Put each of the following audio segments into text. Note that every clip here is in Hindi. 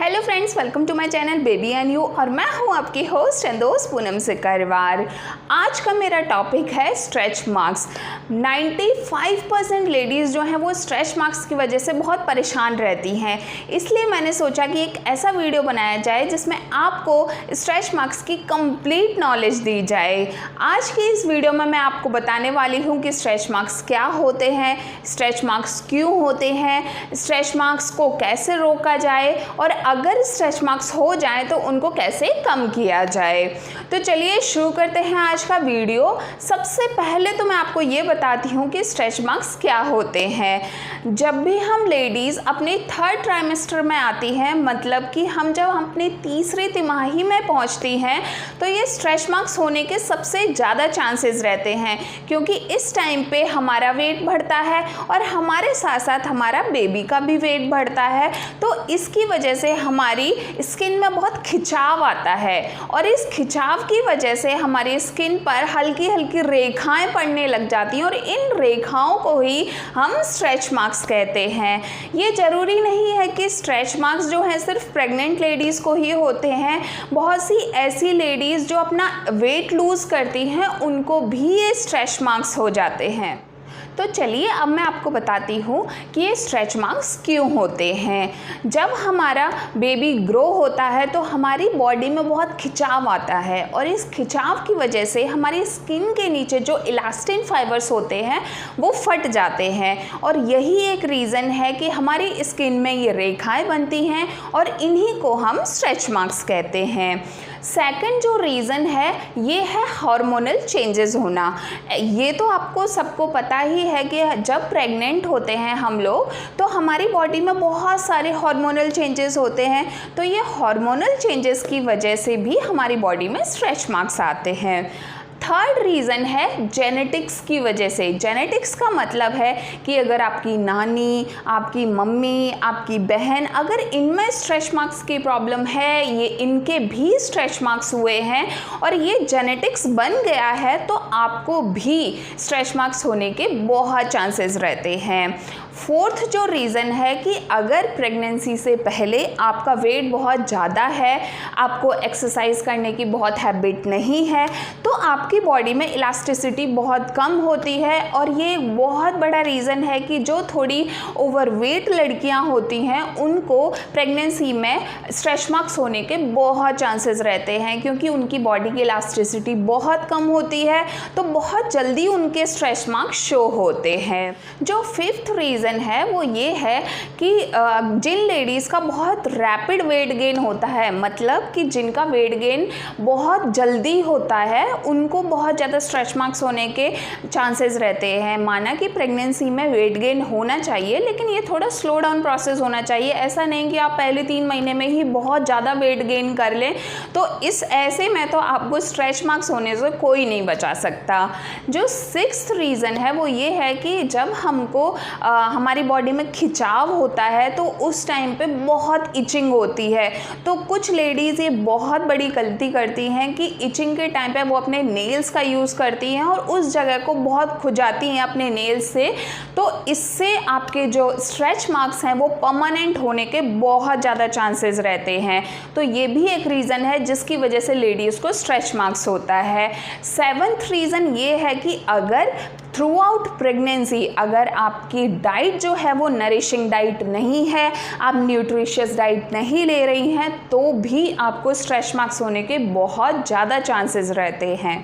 Hello friends, welcome to my channel baby and you और मैं हूं आपकी होस्ट एंड दोस्त पूनम सिकरवार। आज का मेरा टॉपिक है स्ट्रेच मार्क्स। 95% लेडीज़ जो हैं वो स्ट्रेच मार्क्स की वजह से बहुत परेशान रहती हैं, इसलिए मैंने सोचा कि एक ऐसा वीडियो बनाया जाए जिसमें आपको स्ट्रेच मार्क्स की कंप्लीट नॉलेज दी जाए। आज की इस वीडियो में मैं आपको बताने वाली हूँ कि स्ट्रेच मार्क्स क्या होते हैं, स्ट्रेच मार्क्स क्यों होते हैं, स्ट्रेच मार्क्स को कैसे रोका जाए और अगर स्ट्रेच मार्क्स हो जाए तो उनको कैसे कम किया जाए। तो चलिए शुरू करते हैं आज का वीडियो। सबसे पहले तो मैं आपको ये बताती हूँ कि स्ट्रेच मार्क्स क्या होते हैं। जब भी हम लेडीज़ अपने थर्ड ट्राइमेस्टर में आती हैं, मतलब कि हम जब अपनी तीसरी तिमाही में पहुँचती हैं, तो ये स्ट्रेच मार्क्स होने के सबसे ज़्यादा चांसेस रहते हैं, क्योंकि इस टाइम पे हमारा वेट बढ़ता है और हमारे साथ साथ हमारा बेबी का भी वेट बढ़ता है। तो इसकी वजह से हमारी स्किन में बहुत खिंचाव आता है और इस खिंचाव की वजह से हमारी स्किन पर हल्की हल्की रेखाएं पड़ने लग जाती हैं और इन रेखाओं को ही हम स्ट्रेच मार्क्स कहते हैं। ये ज़रूरी नहीं है कि स्ट्रेच मार्क्स जो हैं सिर्फ प्रेग्नेंट लेडीज़ को ही होते हैं। बहुत सी ऐसी लेडीज़ जो अपना वेट लूज़ करती हैं उनको भी ये स्ट्रेच मार्क्स हो जाते हैं। तो चलिए अब मैं आपको बताती हूँ कि ये स्ट्रेच मार्क्स क्यों होते हैं। जब हमारा बेबी ग्रो होता है तो हमारी बॉडी में बहुत खिंचाव आता है और इस खिंचाव की वजह से हमारी स्किन के नीचे जो इलास्टिन फाइबर्स होते हैं वो फट जाते हैं और यही एक रीज़न है कि हमारी स्किन में ये रेखाएं बनती हैं और इन्हीं को हम स्ट्रेच मार्क्स कहते हैं। सेकंड जो रीज़न है ये है हार्मोनल चेंजेस होना। ये तो आपको सबको पता ही है कि जब प्रेग्नेंट होते हैं हम लोग तो हमारी बॉडी में बहुत सारे हार्मोनल चेंजेस होते हैं। तो ये हार्मोनल चेंजेस की वजह से भी हमारी बॉडी में स्ट्रेच मार्क्स आते हैं। थर्ड रीज़न है जेनेटिक्स की वजह से। जेनेटिक्स का मतलब है कि अगर आपकी नानी, आपकी मम्मी, आपकी बहन, अगर इनमें स्ट्रेच मार्क्स की प्रॉब्लम है, ये इनके भी स्ट्रेच मार्क्स हुए हैं और ये जेनेटिक्स बन गया है, तो आपको भी स्ट्रेच मार्क्स होने के बहुत चांसेस रहते हैं। फोर्थ जो रीज़न है कि अगर प्रेगनेंसी से पहले आपका वेट बहुत ज़्यादा है, आपको एक्सरसाइज करने की बहुत हैबिट नहीं है, तो आपकी बॉडी में इलास्टिसिटी बहुत कम होती है और ये एक बहुत बड़ा रीज़न है कि जो थोड़ी ओवरवेट लड़कियां होती हैं उनको प्रेगनेंसी में स्ट्रेच मार्क्स होने के बहुत चांसेस रहते हैं, क्योंकि उनकी बॉडी की इलास्टिसिटी बहुत कम होती है, तो बहुत जल्दी उनके स्ट्रेच मार्क्स शो होते हैं। जो फिफ्थ रीज़न है वो ये है कि जिन लेडीज़ का बहुत रैपिड वेट गेन होता है, मतलब कि जिनका वेट गेन बहुत जल्दी होता है, उनको बहुत ज़्यादा स्ट्रेच मार्क्स होने के चांसेस रहते हैं। माना कि प्रेगनेंसी में वेट गेन होना चाहिए, लेकिन ये थोड़ा स्लो डाउन प्रोसेस होना चाहिए। ऐसा नहीं कि आप पहले 3 महीने में ही बहुत ज़्यादा वेट गेन कर लें, तो इस ऐसे में तो आपको स्ट्रेच मार्क्स होने से कोई नहीं बचा सकता। जो सिक्स्थ रीज़न है वो ये है कि जब हमको हमारी बॉडी में खिंचाव होता है तो उस टाइम पे बहुत इचिंग होती है। तो कुछ लेडीज़ ये बहुत बड़ी गलती करती हैं कि इचिंग के टाइम पे वो अपने नेल्स का यूज़ करती हैं और उस जगह को बहुत खुजाती हैं अपने नेल्स से, तो इससे आपके जो स्ट्रेच मार्क्स हैं वो परमानेंट होने के बहुत ज़्यादा चांसेस रहते हैं। तो ये भी एक रीज़न है जिसकी वजह से लेडीज़ को स्ट्रेच मार्क्स होता है। सेवंथ रीज़न ये है कि अगर थ्रू आउट प्रेगनेंसी अगर आपकी डाइट जो है वो नरिशिंग डाइट नहीं है, आप न्यूट्रिशियस डाइट नहीं ले रही हैं, तो भी आपको स्ट्रेच मार्क्स होने के बहुत ज़्यादा चांसेस रहते हैं।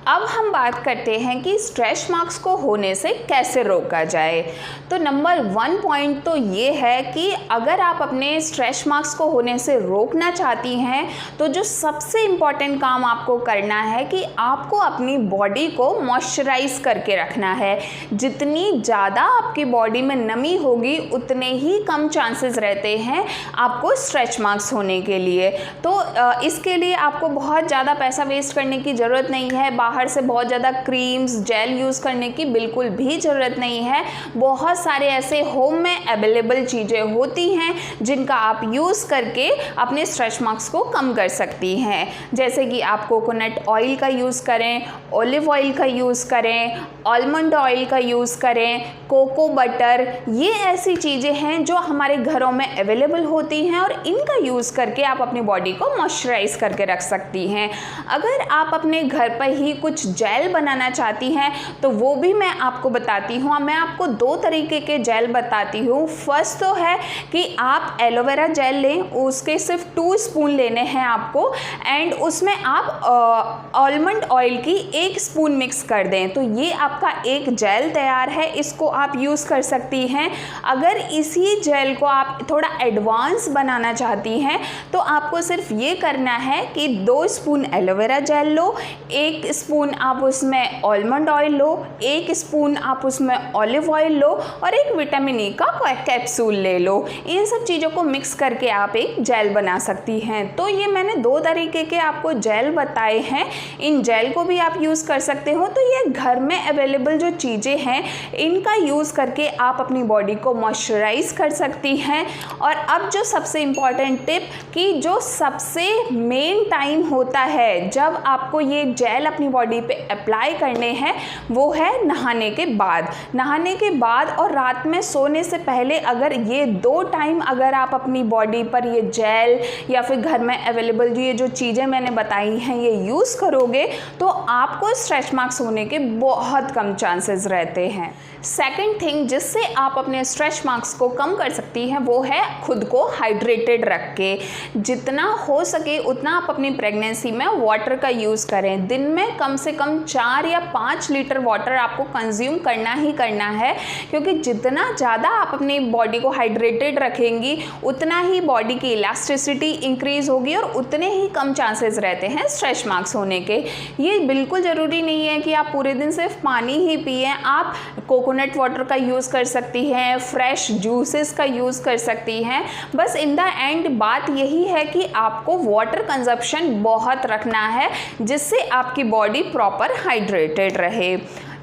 अब हम बात करते हैं कि स्ट्रेच मार्क्स को होने से कैसे रोका जाए। तो नंबर 1 पॉइंट तो ये है कि अगर आप अपने स्ट्रेच मार्क्स को होने से रोकना चाहती हैं, तो जो सबसे इम्पॉर्टेंट काम आपको करना है कि आपको अपनी बॉडी को मॉइस्चराइज करके रखना है। जितनी ज़्यादा आपकी बॉडी में नमी होगी उतने ही कम चांसेस रहते हैं आपको स्ट्रेच मार्क्स होने के लिए। तो इसके लिए आपको बहुत ज़्यादा पैसा वेस्ट करने की ज़रूरत नहीं है। बाहर से बहुत ज़्यादा क्रीम्स जेल यूज़ करने की बिल्कुल भी ज़रूरत नहीं है। बहुत सारे ऐसे होम में अवेलेबल चीज़ें होती हैं जिनका आप यूज़ करके अपने स्ट्रेच मार्क्स को कम कर सकती हैं। जैसे कि आप कोकोनट ऑयल का यूज़ करें, ऑलिव ऑयल का यूज़ करें, आलमंड ऑयल का यूज़ करें, कोको बटर, ये ऐसी चीज़ें हैं जो हमारे घरों में अवेलेबल होती हैं और इनका यूज़ करके आप अपनी बॉडी को मॉइस्चराइज करके रख सकती हैं। अगर आप अपने घर पर ही कुछ जेल बनाना चाहती हैं तो वो भी मैं आपको बताती हूँ। मैं आपको 2 तरीके के जेल बताती हूँ। फर्स्ट तो है कि आप एलोवेरा जेल लें, उसके सिर्फ 2 स्पून लेने हैं आपको, एंड उसमें आप आलमंड ऑयल की 1 स्पून मिक्स कर दें, तो ये आपका एक जेल तैयार है। इसको आप यूज़ कर सकती हैं। अगर इसी जेल को आप थोड़ा एडवांस बनाना चाहती हैं तो आपको सिर्फ ये करना है कि 2 स्पून एलोवेरा जेल लो, 1 स्पून आप उसमें आलमंड ऑयल लो, 1 स्पून आप उसमें ऑलिव ऑयल लो और 1 विटामिन ई का कैप्सूल ले लो। इन सब चीज़ों को मिक्स करके आप एक जेल बना सकती हैं। तो ये मैंने 2 तरीके के आपको जेल बताए हैं। इन जेल को भी आप यूज़ कर सकते हो। तो ये घर में अवेलेबल जो चीज़ें हैं इनका यूज़ करके आप अपनी बॉडी को मॉइस्चराइज कर सकती हैं। और अब जो सबसे इम्पॉर्टेंट टिप कि जो सबसे मेन टाइम होता है जब आपको ये जेल अपनी बॉडी पे अप्लाई करने हैं वो है नहाने के बाद। नहाने के बाद और रात में सोने से पहले अगर ये 2 टाइम अगर आप अपनी बॉडी पर ये जेल या फिर घर में अवेलेबल ये जो चीज़ें मैंने बताई हैं ये यूज़ करोगे तो आपको स्ट्रेच मार्क्स होने के बहुत कम चांसेस रहते हैं। सेकंड थिंग जिससे आप अपने स्ट्रेच मार्क्स को कम कर सकती हैं वो है खुद को हाइड्रेटेड रख के। जितना हो सके उतना आप अपनी प्रेगनेंसी में वाटर का यूज़ करें। दिन में कम से कम 4 या 5 लीटर वाटर आपको कंज्यूम करना ही करना है, क्योंकि जितना ज़्यादा आप अपनी बॉडी को हाइड्रेटेड रखेंगी उतना ही बॉडी की इलास्टिसिटी इंक्रीज होगी और उतने ही कम चांसेस रहते हैं स्ट्रेच मार्क्स होने के। ये बिल्कुल ज़रूरी नहीं है कि आप पूरे दिन सिर्फ पानी ही पिएं। आप कोकोनट वाटर का यूज़ कर सकती हैं, फ्रेश जूसेस का यूज़ कर सकती हैं। बस इन द एंड बात यही है कि आपको वाटर कंजप्शन बहुत रखना है जिससे आपकी बॉडी प्रॉपर हाइड्रेटेड रहे।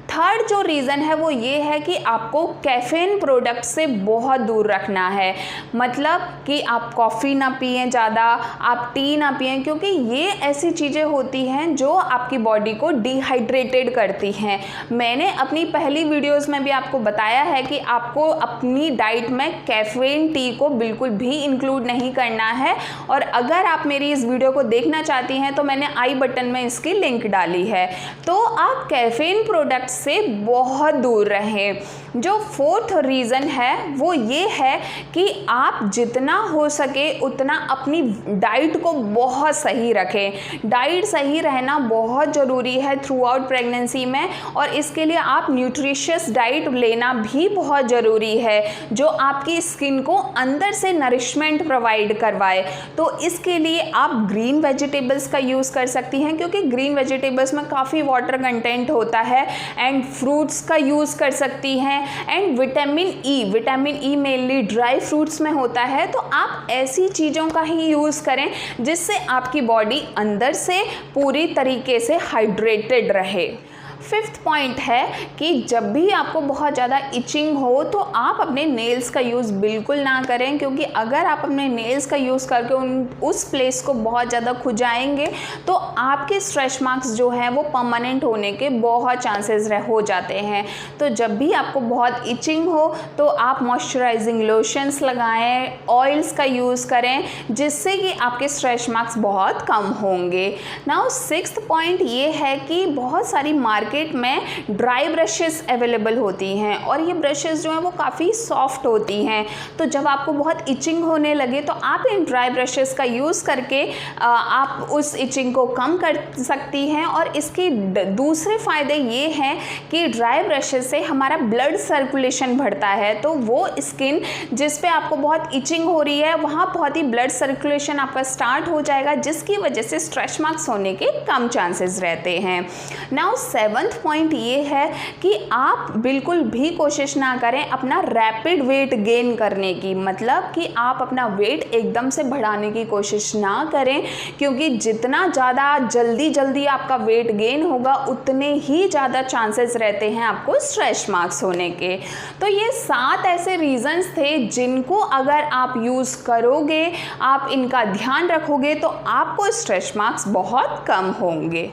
थर्ड जो रीज़न है वो ये है कि आपको कैफ़ीन प्रोडक्ट से बहुत दूर रखना है। मतलब कि आप कॉफ़ी ना पिएं ज़्यादा, आप टी ना पिएं, क्योंकि ये ऐसी चीज़ें होती हैं जो आपकी बॉडी को डिहाइड्रेटेड करती हैं। मैंने अपनी पहली वीडियोस में भी आपको बताया है कि आपको अपनी डाइट में कैफ़ीन टी को बिल्कुल भी इंक्लूड नहीं करना है। और अगर आप मेरी इस वीडियो को देखना चाहती हैं तो मैंने आई बटन में इसकी लिंक डाली है। तो आप कैफ़ीन प्रोडक्ट्स से बहुत दूर रहें। जो फोर्थ रीज़न है वो ये है कि आप जितना हो सके उतना अपनी डाइट को बहुत सही रखें। डाइट सही रहना बहुत ज़रूरी है थ्रू आउट प्रेगनेंसी में, और इसके लिए आप न्यूट्रिशियस डाइट लेना भी बहुत ज़रूरी है जो आपकी स्किन को अंदर से नरिशमेंट प्रोवाइड करवाए। तो इसके लिए आप ग्रीन वेजिटेबल्स का यूज़ कर सकती हैं, क्योंकि ग्रीन वेजिटेबल्स में काफ़ी वाटर कंटेंट होता है। एंड फ्रूट्स का यूज़ कर सकती हैं। And vitamin E mainly dry fruits में होता है। तो आप ऐसी चीज़ों का ही यूज़ करें जिससे आपकी बॉडी अंदर से पूरी तरीके से हाइड्रेटेड रहे। फिफ्थ पॉइंट है कि जब भी आपको बहुत ज़्यादा इचिंग हो तो आप अपने नेल्स का यूज़ बिल्कुल ना करें, क्योंकि अगर आप अपने नेल्स का यूज़ करके उस प्लेस को बहुत ज़्यादा खुजाएंगे तो आपके स्ट्रेच मार्क्स जो हैं वो परमानेंट होने के बहुत चांसेस हो जाते हैं। तो जब भी आपको बहुत इचिंग हो तो आप मॉइस्चराइजिंग लोशंस लगाएं, ऑयल्स का यूज़ करें, जिससे कि आपके स्ट्रेच मार्क्स बहुत कम होंगे। नाउ सिक्स्थ पॉइंट ये है कि बहुत सारी मार्केट में ड्राई ब्रशेस अवेलेबल होती हैं और ये ब्रशेस जो हैं वो काफ़ी सॉफ्ट होती हैं। तो जब आपको बहुत इचिंग होने लगे तो आप इन ड्राई ब्रशेस का यूज़ करके आप उस इचिंग को कम कर सकती हैं। और इसके दूसरे फ़ायदे ये हैं कि ड्राई ब्रशेस से हमारा ब्लड सर्कुलेशन बढ़ता है। तो वो स्किन जिस पे आपको बहुत इचिंग हो रही है वहाँ बहुत ही ब्लड सर्कुलेशन आपका स्टार्ट हो जाएगा, जिसकी वजह से स्ट्रेच मार्क्स होने के कम चांसेस रहते हैं। नाउ 7 7वां पॉइंट ये है कि आप बिल्कुल भी कोशिश ना करें अपना रैपिड वेट गेन करने की, मतलब कि आप अपना वेट एकदम से बढ़ाने की कोशिश ना करें, क्योंकि जितना ज़्यादा जल्दी आपका वेट गेन होगा उतने ही ज़्यादा चांसेस रहते हैं आपको स्ट्रेच मार्क्स होने के। तो ये 7 ऐसे रीजंस थे जिनको अगर आप यूज़ करोगे, आप इनका ध्यान रखोगे तो आपको स्ट्रेच मार्क्स बहुत कम होंगे।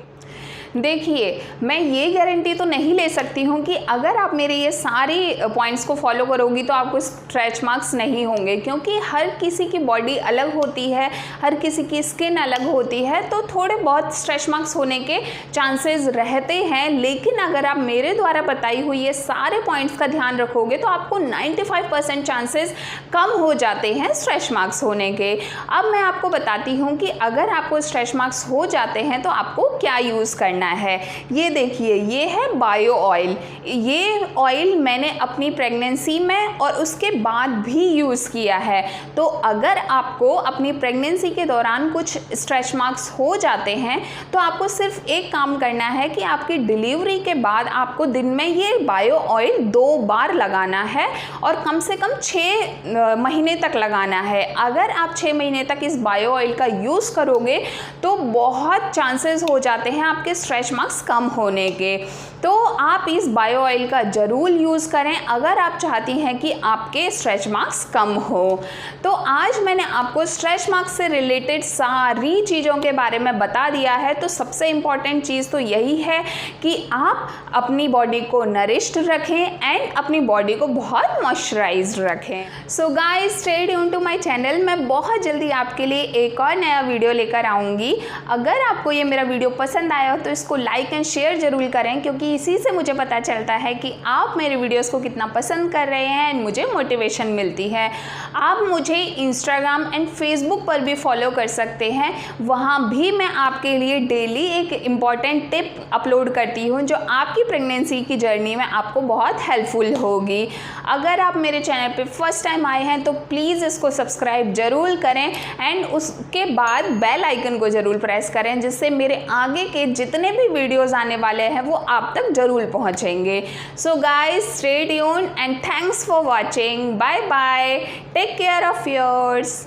देखिए, मैं ये गारंटी तो नहीं ले सकती हूँ कि अगर आप मेरे ये सारी पॉइंट्स को फॉलो करोगी तो आपको स्ट्रेच मार्क्स नहीं होंगे, क्योंकि हर किसी की बॉडी अलग होती है, हर किसी की स्किन अलग होती है, तो थोड़े बहुत स्ट्रेच मार्क्स होने के चांसेस रहते हैं। लेकिन अगर आप मेरे द्वारा बताई हुई ये सारे पॉइंट्स का ध्यान रखोगे तो आपको 95% चांसेस कम हो जाते हैं स्ट्रेच मार्क्स होने के। अब मैं आपको बताती हूँ कि अगर आपको स्ट्रेच मार्क्स हो जाते हैं तो आपको क्या यूज़ करना है। ये देखिए, ये है बायो ऑयल। ये ऑयल मैंने अपनी प्रेगनेंसी में और उसके बाद भी यूज़ किया है। तो अगर आपको अपनी प्रेगनेंसी के दौरान कुछ स्ट्रेच मार्क्स हो जाते हैं तो आपको सिर्फ एक काम करना है कि आपकी डिलीवरी के बाद आपको दिन में ये बायो ऑयल 2 बार लगाना है और कम से कम 6 महीने तक लगाना है। अगर आप 6 महीने तक इस बायो ऑयल का यूज़ करोगे तो बहुत चांसेस हो जाते हैं आपके स्ट्रेच मार्क्स कम होने के। तो आप इस बायो ऑयल का ज़रूर यूज़ करें अगर आप चाहती हैं कि आपके स्ट्रेच मार्क्स कम हो। तो आज मैंने आपको स्ट्रेच मार्क्स से रिलेटेड सारी चीज़ों के बारे में बता दिया है। तो सबसे इम्पॉर्टेंट चीज़ तो यही है कि आप अपनी बॉडी को नरिश्ड रखें एंड अपनी बॉडी को बहुत मॉइस्चराइज्ड रखें। So guys, stay tuned to my channel. मैं बहुत जल्दी आपके लिए एक और नया वीडियो लेकर आऊँगी। अगर आपको ये मेरा वीडियो पसंद आया हो तो इसको लाइक एंड शेयर ज़रूर करें, क्योंकि इसी से मुझे पता चलता है कि आप मेरे वीडियोस को कितना पसंद कर रहे हैं एंड मुझे मोटिवेशन मिलती है। आप मुझे इंस्टाग्राम एंड फेसबुक पर भी फॉलो कर सकते हैं। वहाँ भी मैं आपके लिए डेली एक इम्पॉर्टेंट टिप अपलोड करती हूँ जो आपकी प्रेगनेंसी की जर्नी में आपको बहुत हेल्पफुल होगी। अगर आप मेरे चैनल पे फर्स्ट टाइम आए हैं तो प्लीज़ इसको सब्सक्राइब ज़रूर करें एंड उसके बाद बेल आइकन को ज़रूर प्रेस करें, जिससे मेरे आगे के जितने भी वीडियोस आने वाले हैं वो आप तक ज़रूर पहुंचेंगे। So guys, stay tuned and thanks for watching. Bye bye, take care of yours.